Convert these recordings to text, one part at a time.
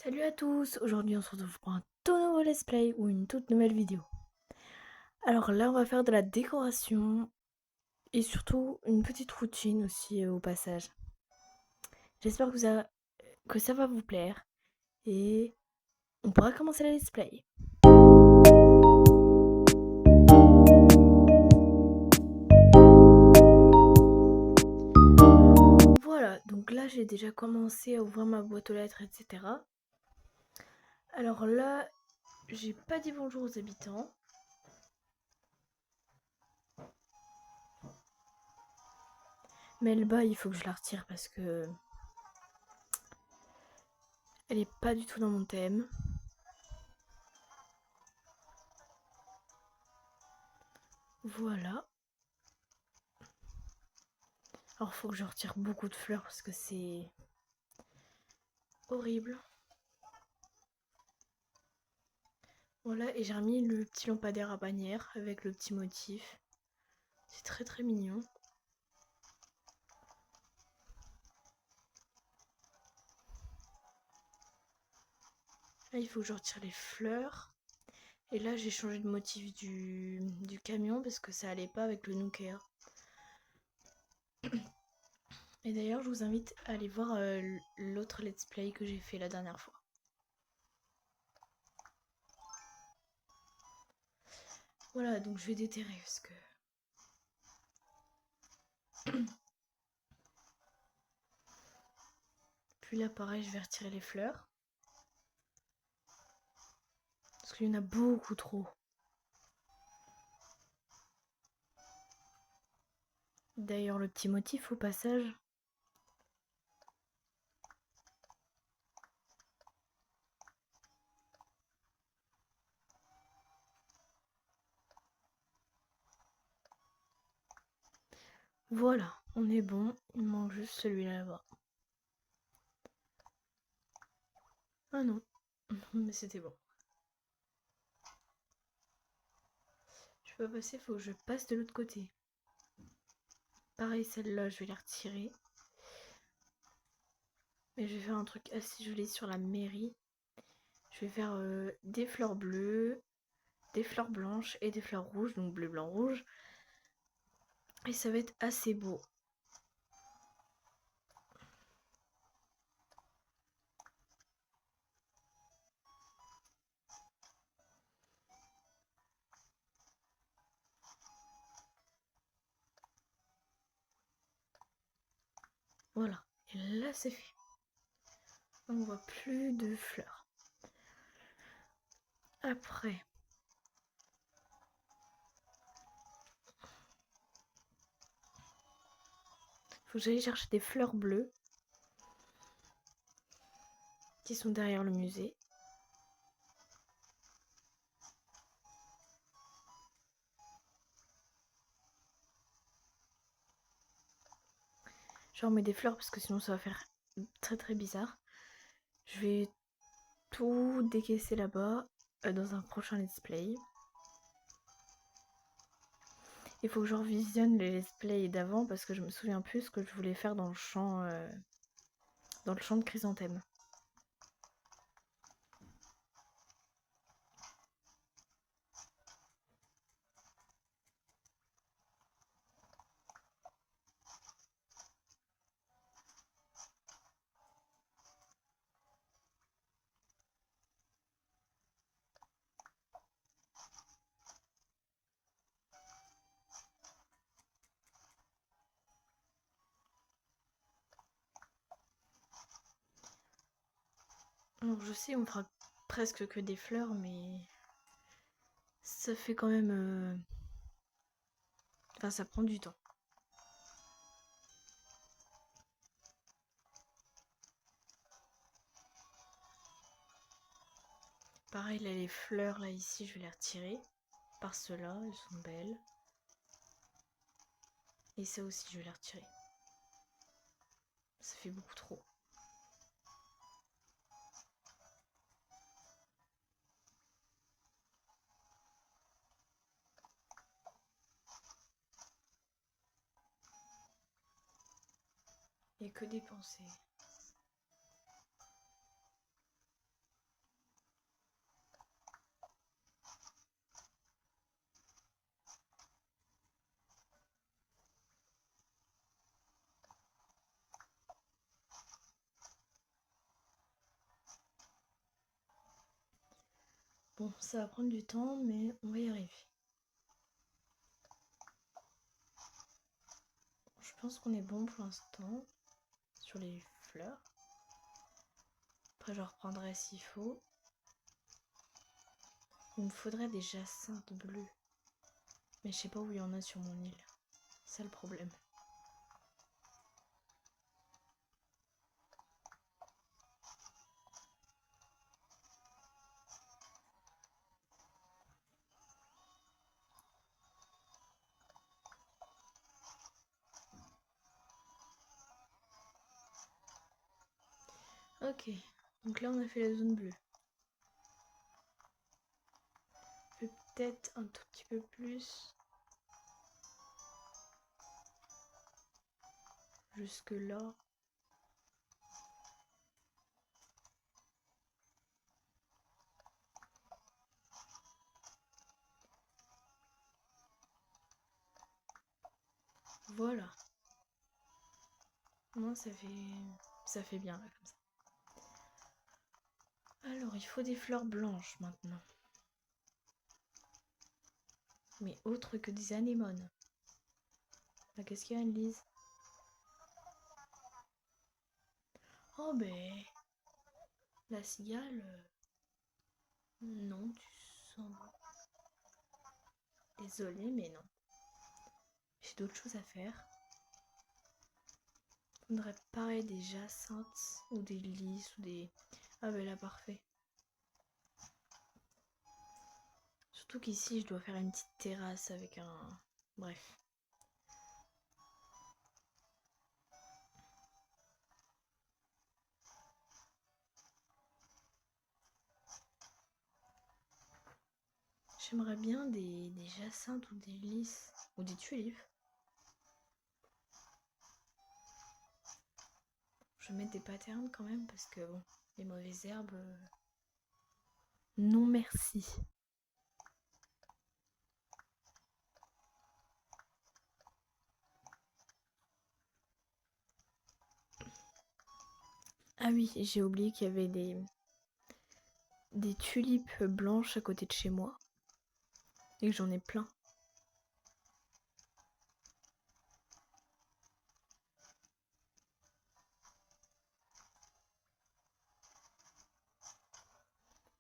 Salut à tous, aujourd'hui on se retrouve pour un tout nouveau let's play ou une toute nouvelle vidéo. Alors là on va faire de la décoration et surtout une petite routine aussi au passage. J'espère que ça va vous plaire et on pourra commencer la let's play. Voilà, donc là j'ai déjà commencé à ouvrir ma boîte aux lettres, etc. Alors là, j'ai pas dit bonjour aux habitants. Mais le bas, il faut que je la retire parce que elle est pas du tout dans mon thème. Voilà. Alors faut que je retire beaucoup de fleurs parce que c'est horrible. Voilà, et j'ai remis le petit lampadaire à bannière avec le petit motif. C'est très très mignon. Là, il faut que je retire les fleurs. Et là, j'ai changé de motif du camion parce que ça allait pas avec le Nokia. Et d'ailleurs, je vous invite à aller voir l'autre let's play que j'ai fait la dernière fois. Voilà, donc je vais déterrer parce que... Puis là, pareil, je vais retirer les fleurs. Parce qu'il y en a beaucoup trop. D'ailleurs, le petit motif au passage. Voilà, on est bon. Il manque juste celui-là là-bas. Ah non, mais c'était bon. Je peux pas passer, faut que je passe de l'autre côté. Pareil, celle-là, je vais la retirer. Mais je vais faire un truc assez joli sur la mairie. Je vais faire des fleurs bleues, des fleurs blanches et des fleurs rouges, donc bleu, blanc, rouge. Et ça va être assez beau. Voilà, et là c'est fait. On voit plus de fleurs. Après, faut que j'aille chercher des fleurs bleues qui sont derrière le musée. Je remets des fleurs parce que sinon ça va faire très très bizarre. Je vais tout décaisser là-bas dans un prochain let's play. Il faut que je revisionne les let's play d'avant parce que je me souviens plus ce que je voulais faire dans le champ de chrysanthème. Alors je sais, on fera presque que des fleurs, mais ça fait quand même... Enfin, ça prend du temps. Pareil, là, les fleurs, là, ici, je vais les retirer. Par ceux-là, elles sont belles. Et ça aussi, je vais les retirer. Ça fait beaucoup trop. Il n'y a que des pensées. Bon, ça va prendre du temps, mais on va y arriver. Je pense qu'on est bon pour l'instant sur les fleurs. Après, je reprendrai s'il faut. Il me faudrait des jacinthes bleues. Mais je sais pas où il y en a sur mon île. C'est le problème. Ok, donc là on a fait la zone bleue. Peut-être un tout petit peu plus. Jusque là. Voilà. Non, ça fait bien là comme ça. Alors, il faut des fleurs blanches maintenant. Mais autres que des anémones. Bah, qu'est-ce qu'il y a, Anne-Lise? Oh, ben. La cigale. Non, tu sens. Désolée, mais non. J'ai d'autres choses à faire. Faudrait pareil des jacinthes ou des lys ou des. Ah, ben là, parfait. Surtout qu'ici, je dois faire une petite terrasse avec un. Bref. J'aimerais bien des jacinthes ou des lys ou des tulipes. Je vais mettre des patterns quand même parce que bon, les mauvaises herbes. Non merci. Ah oui, j'ai oublié qu'il y avait des tulipes blanches à côté de chez moi. Et que j'en ai plein.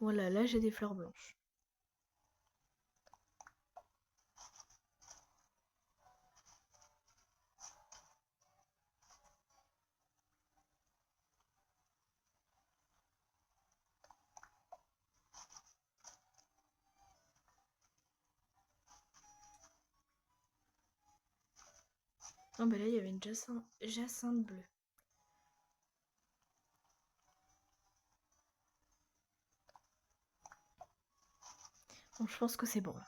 Voilà, là j'ai des fleurs blanches. Oh bah là il y avait une jacinthe bleue. Bon, je pense que c'est bon là.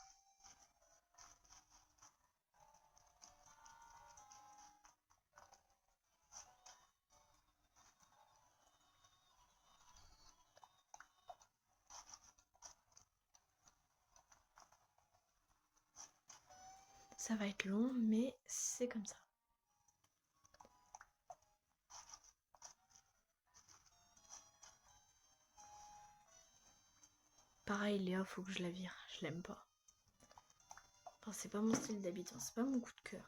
Ça va être long, mais c'est comme ça. Pareil, Léa, faut que je la vire. Je l'aime pas. Enfin, c'est pas mon style d'habitant, c'est pas mon coup de cœur.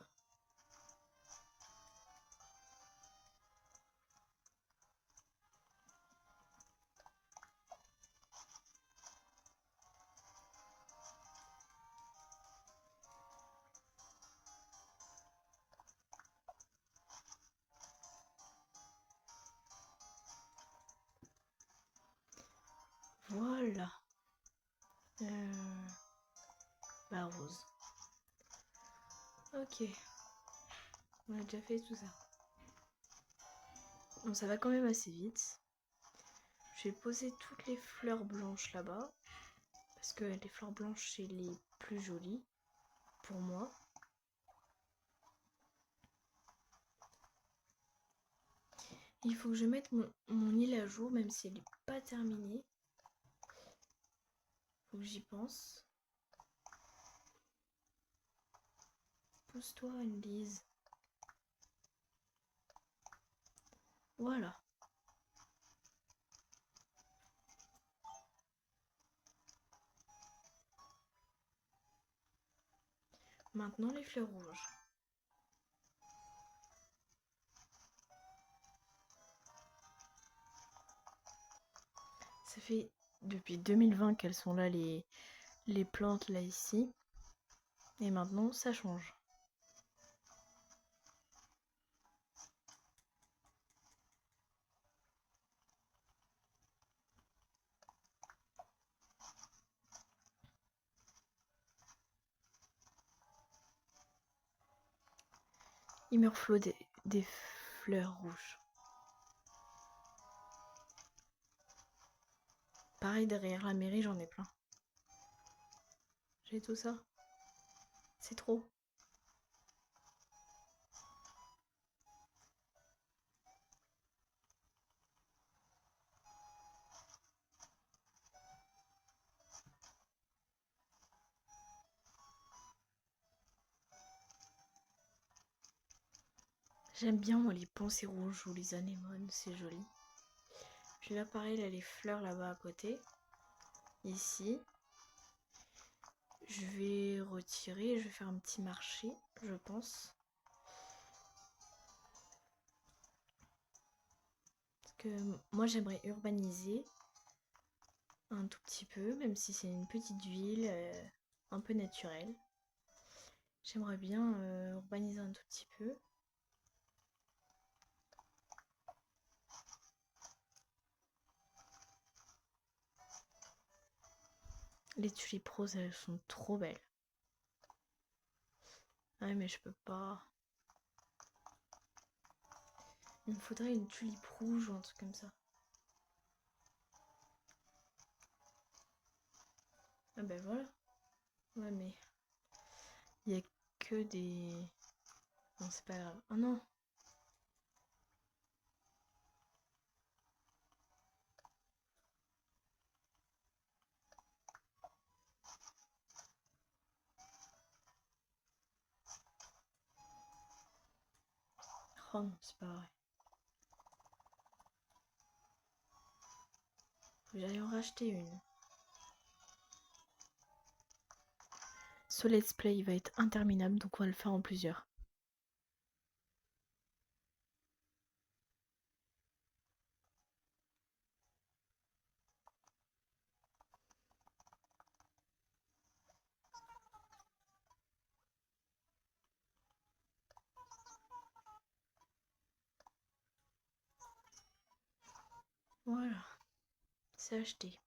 Voilà. Bah rose. Ok. On a déjà fait tout ça. Bon, ça va quand même assez vite. Je vais poser toutes les fleurs blanches là-bas. Parce que les fleurs blanches, c'est les plus jolies. Pour moi. Il faut que je mette mon île à jour, même si elle n'est pas terminée. Faut que j'y pense. Pousse-toi, Annelise. Voilà. Maintenant les fleurs rouges. Ça fait depuis 2020 qu'elles sont là, les plantes là ici. Et maintenant ça change. Il me reflot des fleurs rouges. Pareil derrière la mairie, j'en ai plein. J'ai tout ça. C'est trop. J'aime bien moi les pensées rouges ou les anémones, c'est joli. Puis là pareil, là les fleurs là-bas à côté. Ici. Je vais retirer, je vais faire un petit marché, je pense. Parce que moi j'aimerais urbaniser un tout petit peu, même si c'est une petite ville un peu naturelle. J'aimerais bien urbaniser un tout petit peu. Les tulipes roses, elles sont trop belles. Ah ouais, mais je peux pas. Il me faudrait une tulipe rouge ou un truc comme ça. Ah ben voilà. Ouais, mais il y a que des... Non, c'est pas grave. Oh non. Oh non, c'est pas vrai. Faut que j'aille en racheter une. Ce let's play va être interminable, donc on va le faire en plusieurs. Voilà, c'est acheté.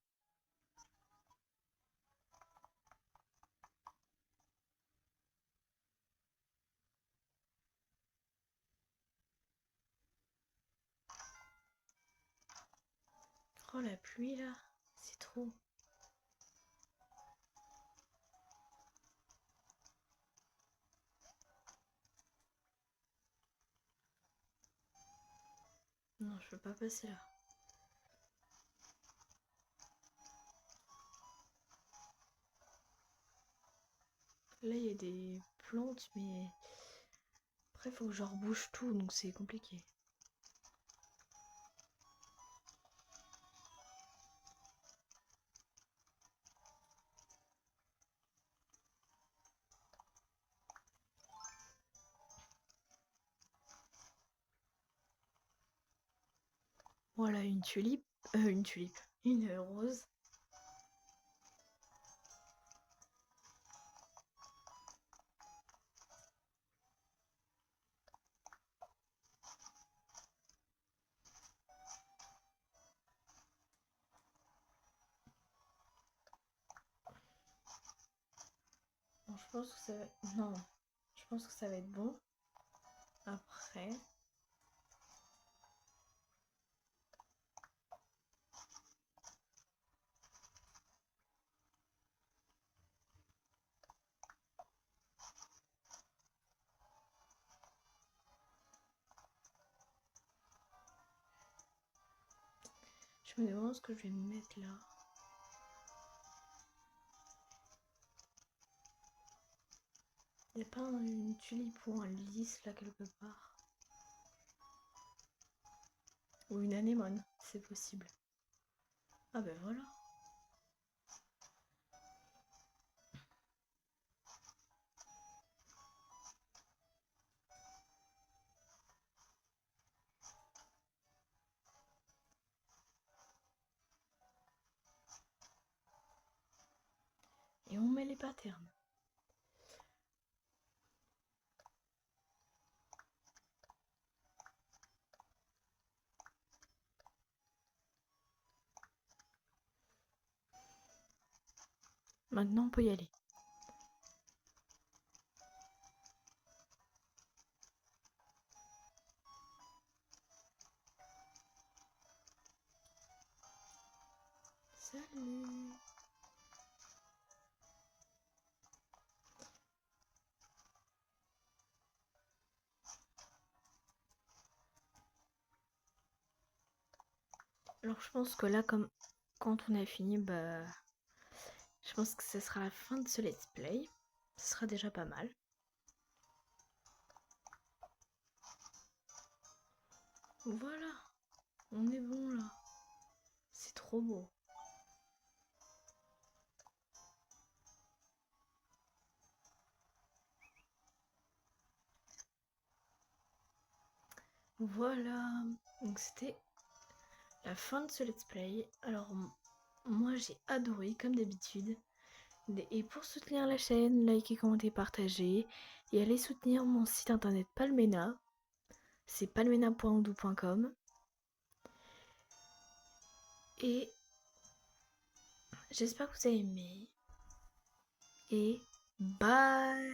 Oh la pluie là, c'est trop. Non, je peux pas passer là. Là, il y a des plantes, mais après, faut que je rebouche tout, donc c'est compliqué. Voilà, une tulipe, une rose. Bon, je pense que ça va... Non, je pense que ça va être bon. Après... Je me demande ce que je vais mettre là. Il n'y a pas une tulipe ou un lys là quelque part? Ou une anémone, c'est possible. Ah ben voilà. pattern. Maintenant, on peut y aller. Salut. Alors je pense que là, comme quand on a fini, je pense que ce sera la fin de ce let's play. Ce sera déjà pas mal. Voilà, on est bon là. C'est trop beau. Voilà, donc c'était la fin de ce let's play. Alors moi j'ai adoré comme d'habitude. Et pour soutenir la chaîne, likez, commentez, partagez. Et allez soutenir mon site internet Palmena. C'est palmena.odoo.com. Et j'espère que vous avez aimé. Et bye.